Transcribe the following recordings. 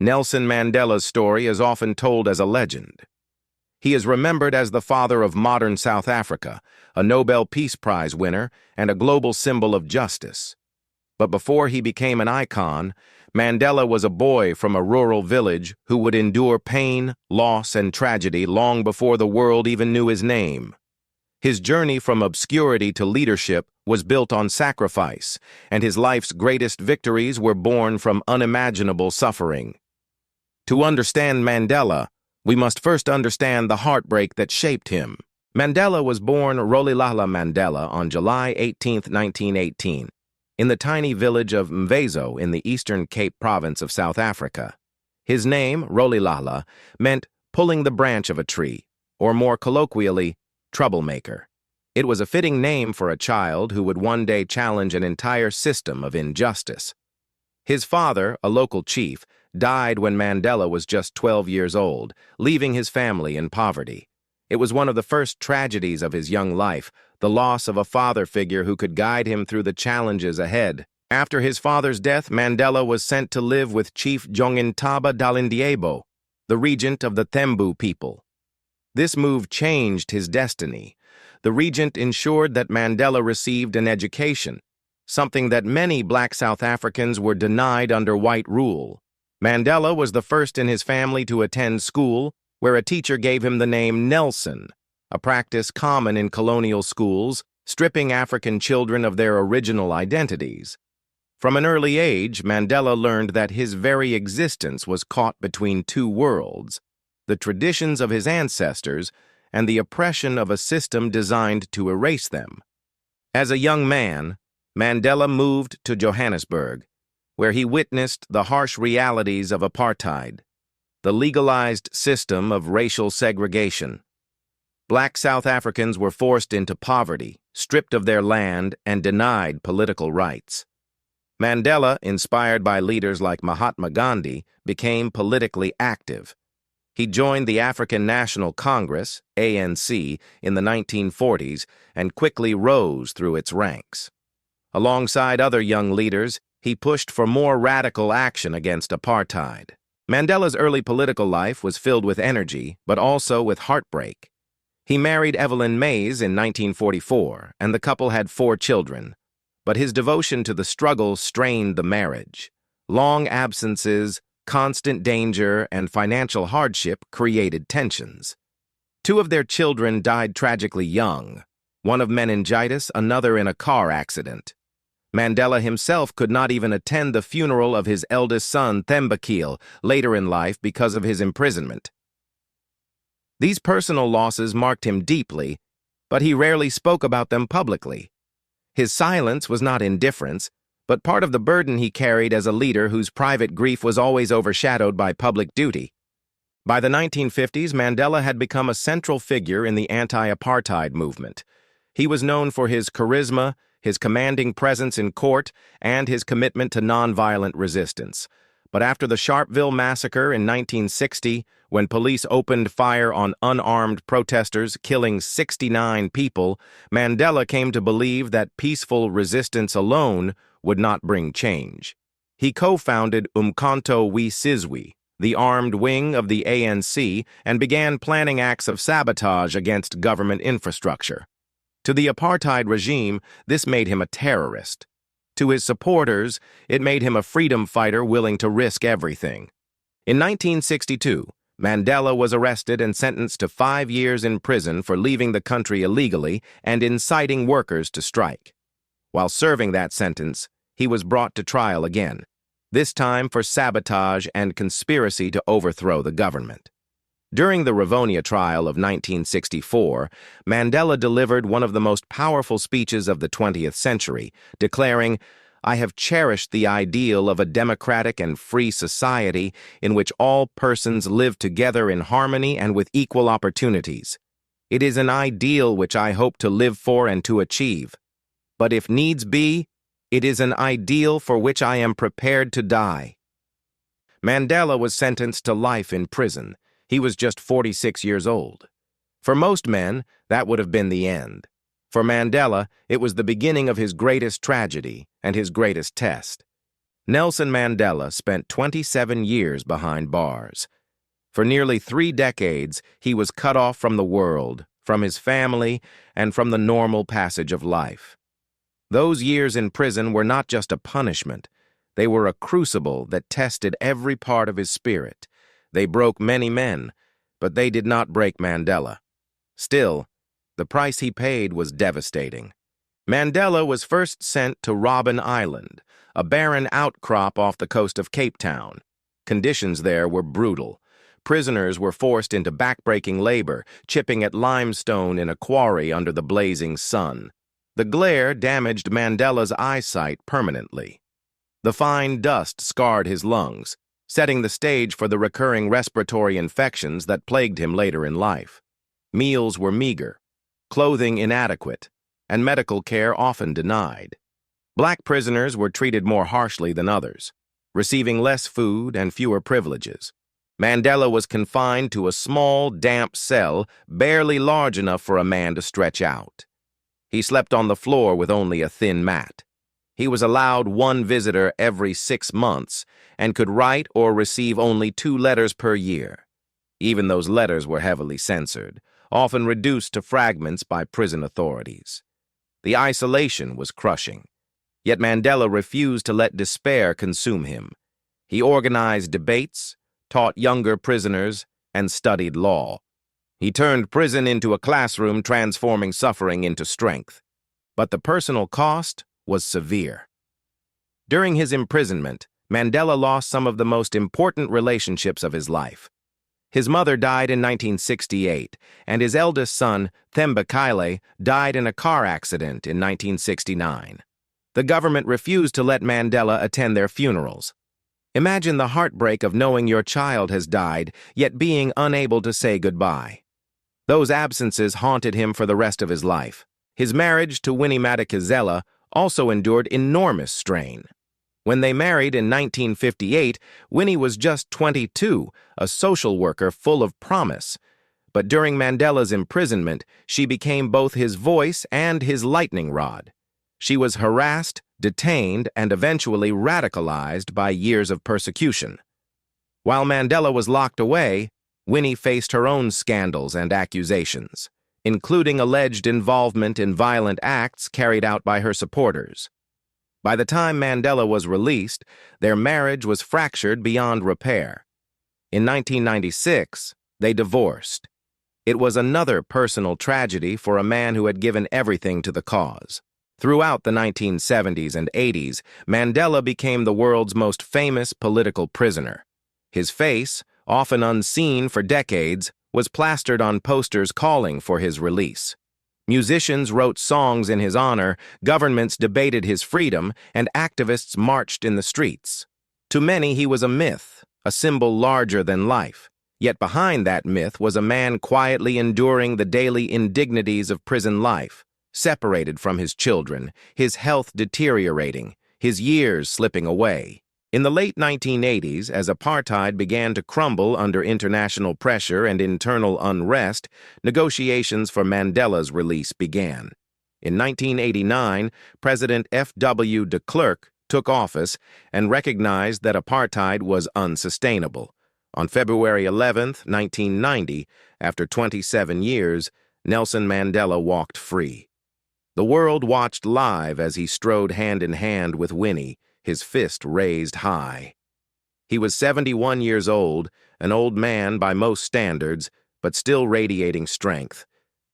Nelson Mandela's story is often told as a legend. He is remembered as the father of modern South Africa, a Nobel Peace Prize winner, and a global symbol of justice. But before he became an icon, Mandela was a boy from a rural village who would endure pain, loss, and tragedy long before the world even knew his name. His journey from obscurity to leadership was built on sacrifice, and his life's greatest victories were born from unimaginable suffering. To understand Mandela, we must first understand the heartbreak that shaped him. Mandela was born Rolihlahla Mandela on July 18, 1918, in the tiny village of Mvezo in the Eastern Cape province of South Africa. His name, Rolihlahla, meant pulling the branch of a tree, or more colloquially, troublemaker. It was a fitting name for a child who would one day challenge an entire system of injustice. His father, a local chief, died when Mandela was just 12 years old, leaving his family in poverty. It was one of the first tragedies of his young life, the loss of a father figure who could guide him through the challenges ahead. After his father's death, Mandela was sent to live with Chief Jongintaba Dalindyebo, the regent of the Thembu people. This move changed his destiny. The regent ensured that Mandela received an education, something that many black South Africans were denied under white rule. Mandela was the first in his family to attend school, where a teacher gave him the name Nelson, a practice common in colonial schools, stripping African children of their original identities. From an early age, Mandela learned that his very existence was caught between two worlds, the traditions of his ancestors and the oppression of a system designed to erase them. As a young man, Mandela moved to Johannesburg, where he witnessed the harsh realities of apartheid, the legalized system of racial segregation. Black South Africans were forced into poverty, stripped of their land, and denied political rights. Mandela, inspired by leaders like Mahatma Gandhi, became politically active. He joined the African National Congress, ANC, in the 1940s and quickly rose through its ranks. Alongside other young leaders, he pushed for more radical action against apartheid. Mandela's early political life was filled with energy, but also with heartbreak. He married Evelyn Mays in 1944, and the couple had 4 children. But his devotion to the struggle strained the marriage. Long absences, constant danger, and financial hardship created tensions. 2 of their children died tragically young, one of meningitis, another in a car accident. Mandela himself could not even attend the funeral of his eldest son, Thembekile, later in life because of his imprisonment. These personal losses marked him deeply, but he rarely spoke about them publicly. His silence was not indifference, but part of the burden he carried as a leader whose private grief was always overshadowed by public duty. By the 1950s, Mandela had become a central figure in the anti-apartheid movement. He was known for his charisma, his commanding presence in court, and his commitment to nonviolent resistance. But after the Sharpeville massacre in 1960, when police opened fire on unarmed protesters, killing 69 people, Mandela came to believe that peaceful resistance alone would not bring change. He co-founded Umkhonto we Sizwe, the armed wing of the ANC, and began planning acts of sabotage against government infrastructure. To the apartheid regime, this made him a terrorist. To his supporters, it made him a freedom fighter willing to risk everything. In 1962, Mandela was arrested and sentenced to 5 years in prison for leaving the country illegally and inciting workers to strike. While serving that sentence, he was brought to trial again, this time for sabotage and conspiracy to overthrow the government. During the Rivonia trial of 1964, Mandela delivered one of the most powerful speeches of the 20th century, declaring, "I have cherished the ideal of a democratic and free society in which all persons live together in harmony and with equal opportunities. It is an ideal which I hope to live for and to achieve. But if needs be, it is an ideal for which I am prepared to die." Mandela was sentenced to life in prison. He was just 46 years old. For most men, that would have been the end. For Mandela, it was the beginning of his greatest tragedy and his greatest test. Nelson Mandela spent 27 years behind bars. For nearly 3 decades, he was cut off from the world, from his family, and from the normal passage of life. Those years in prison were not just a punishment. They were a crucible that tested every part of his spirit. They broke many men, but they did not break Mandela. Still, the price he paid was devastating. Mandela was first sent to Robben Island, a barren outcrop off the coast of Cape Town. Conditions there were brutal. Prisoners were forced into backbreaking labor, chipping at limestone in a quarry under the blazing sun. The glare damaged Mandela's eyesight permanently. The fine dust scarred his lungs, setting the stage for the recurring respiratory infections that plagued him later in life. Meals were meager, clothing inadequate, and medical care often denied. Black prisoners were treated more harshly than others, receiving less food and fewer privileges. Mandela was confined to a small, damp cell, barely large enough for a man to stretch out. He slept on the floor with only a thin mat. He was allowed one visitor every 6 months and could write or receive only 2 letters per year. Even those letters were heavily censored, often reduced to fragments by prison authorities. The isolation was crushing. Yet Mandela refused to let despair consume him. He organized debates, taught younger prisoners, and studied law. He turned prison into a classroom, transforming suffering into strength. But the personal cost was severe. During his imprisonment, Mandela lost some of the most important relationships of his life. His mother died in 1968, and his eldest son, Thembekile, died in a car accident in 1969. The government refused to let Mandela attend their funerals. Imagine the heartbreak of knowing your child has died, yet being unable to say goodbye. Those absences haunted him for the rest of his life. His marriage to Winnie Madikizela also endured enormous strain. When they married in 1958, Winnie was just 22, a social worker full of promise. But during Mandela's imprisonment, she became both his voice and his lightning rod. She was harassed, detained, and eventually radicalized by years of persecution. While Mandela was locked away, Winnie faced her own scandals and accusations, including alleged involvement in violent acts carried out by her supporters. By the time Mandela was released, their marriage was fractured beyond repair. In 1996, they divorced. It was another personal tragedy for a man who had given everything to the cause. Throughout the 1970s and 80s, Mandela became the world's most famous political prisoner. His face, often unseen for decades, was plastered on posters calling for his release. Musicians wrote songs in his honor, governments debated his freedom, and activists marched in the streets. To many, he was a myth, a symbol larger than life. Yet behind that myth was a man quietly enduring the daily indignities of prison life, separated from his children, his health deteriorating, his years slipping away. In the late 1980s, as apartheid began to crumble under international pressure and internal unrest, negotiations for Mandela's release began. In 1989, President F.W. de Klerk took office and recognized that apartheid was unsustainable. On February 11, 1990, after 27 years, Nelson Mandela walked free. The world watched live as he strode hand in hand with Winnie, his fist raised high. He was 71 years old, an old man by most standards, but still radiating strength.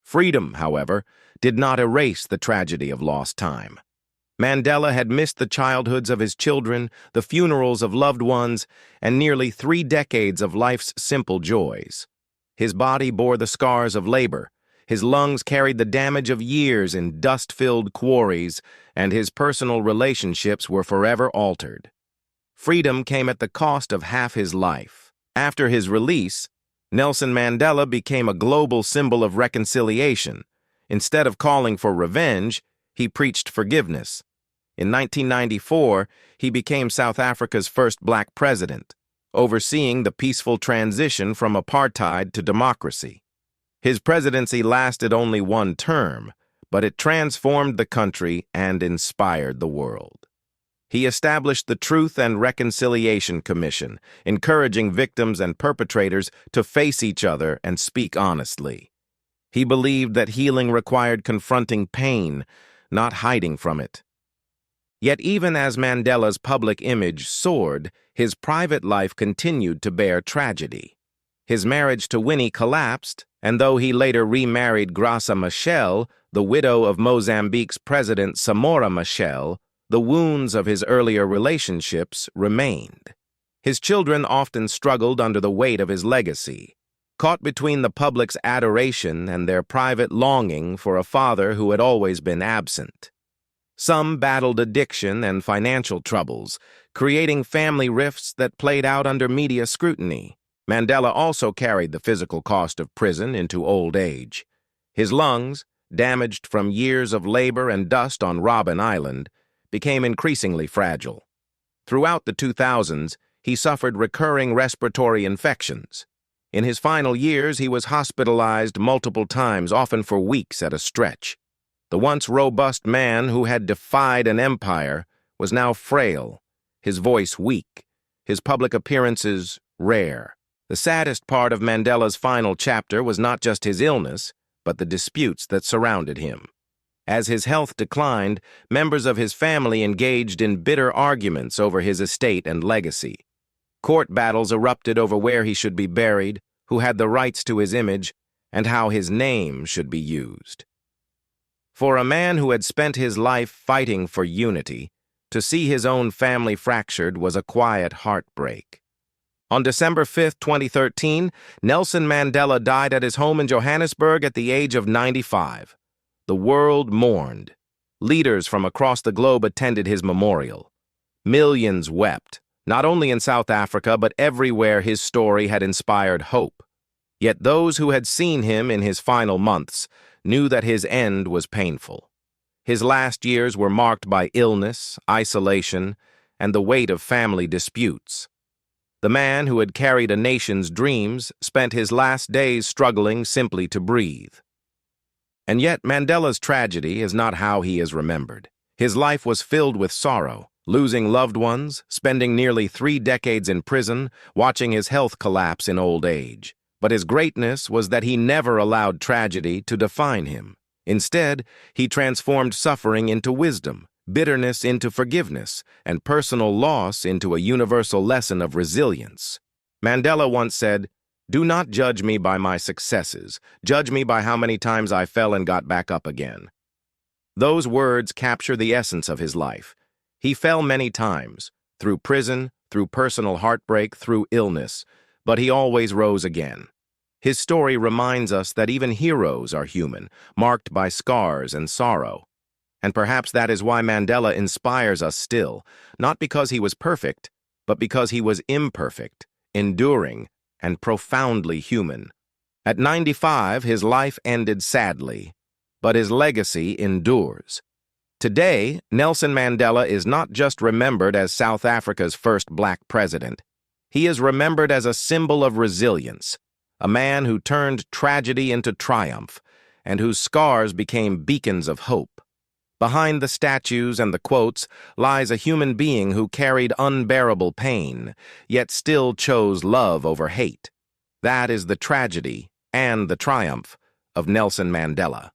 Freedom, however, did not erase the tragedy of lost time. Mandela had missed the childhoods of his children, the funerals of loved ones, and nearly 3 decades of life's simple joys. His body bore the scars of labor, his lungs carried the damage of years in dust-filled quarries, and his personal relationships were forever altered. Freedom came at the cost of half his life. After his release, Nelson Mandela became a global symbol of reconciliation. Instead of calling for revenge, he preached forgiveness. In 1994, he became South Africa's first black president, overseeing the peaceful transition from apartheid to democracy. His presidency lasted only 1 term, but it transformed the country and inspired the world. He established the Truth and Reconciliation Commission, encouraging victims and perpetrators to face each other and speak honestly. He believed that healing required confronting pain, not hiding from it. Yet even as Mandela's public image soared, his private life continued to bear tragedy. His marriage to Winnie collapsed, and though he later remarried Graça Machel, the widow of Mozambique's President Samora Machel, the wounds of his earlier relationships remained. His children often struggled under the weight of his legacy, caught between the public's adoration and their private longing for a father who had always been absent. Some battled addiction and financial troubles, creating family rifts that played out under media scrutiny. Mandela also carried the physical cost of prison into old age. His lungs, damaged from years of labor and dust on Robben Island, became increasingly fragile. Throughout the 2000s, he suffered recurring respiratory infections. In his final years, he was hospitalized multiple times, often for weeks at a stretch. The once robust man who had defied an empire was now frail, his voice weak, his public appearances rare. The saddest part of Mandela's final chapter was not just his illness, but the disputes that surrounded him. As his health declined, members of his family engaged in bitter arguments over his estate and legacy. Court battles erupted over where he should be buried, who had the rights to his image, and how his name should be used. For a man who had spent his life fighting for unity, to see his own family fractured was a quiet heartbreak. On December 5, 2013, Nelson Mandela died at his home in Johannesburg at the age of 95. The world mourned. Leaders from across the globe attended his memorial. Millions wept, not only in South Africa but everywhere his story had inspired hope. Yet those who had seen him in his final months knew that his end was painful. His last years were marked by illness, isolation, and the weight of family disputes. The man who had carried a nation's dreams spent his last days struggling simply to breathe. And yet Mandela's tragedy is not how he is remembered. His life was filled with sorrow, losing loved ones, spending nearly 3 decades in prison, watching his health collapse in old age. But his greatness was that he never allowed tragedy to define him. Instead, he transformed suffering into wisdom, bitterness into forgiveness, and personal loss into a universal lesson of resilience. Mandela once said, "Do not judge me by my successes. Judge me by how many times I fell and got back up again." Those words capture the essence of his life. He fell many times, through prison, through personal heartbreak, through illness, but he always rose again. His story reminds us that even heroes are human, marked by scars and sorrow. And perhaps that is why Mandela inspires us still, not because he was perfect, but because he was imperfect, enduring, and profoundly human. At 95, his life ended sadly, but his legacy endures. Today, Nelson Mandela is not just remembered as South Africa's first black president. He is remembered as a symbol of resilience, a man who turned tragedy into triumph, and whose scars became beacons of hope. Behind the statues and the quotes lies a human being who carried unbearable pain, yet still chose love over hate. That is the tragedy and the triumph of Nelson Mandela.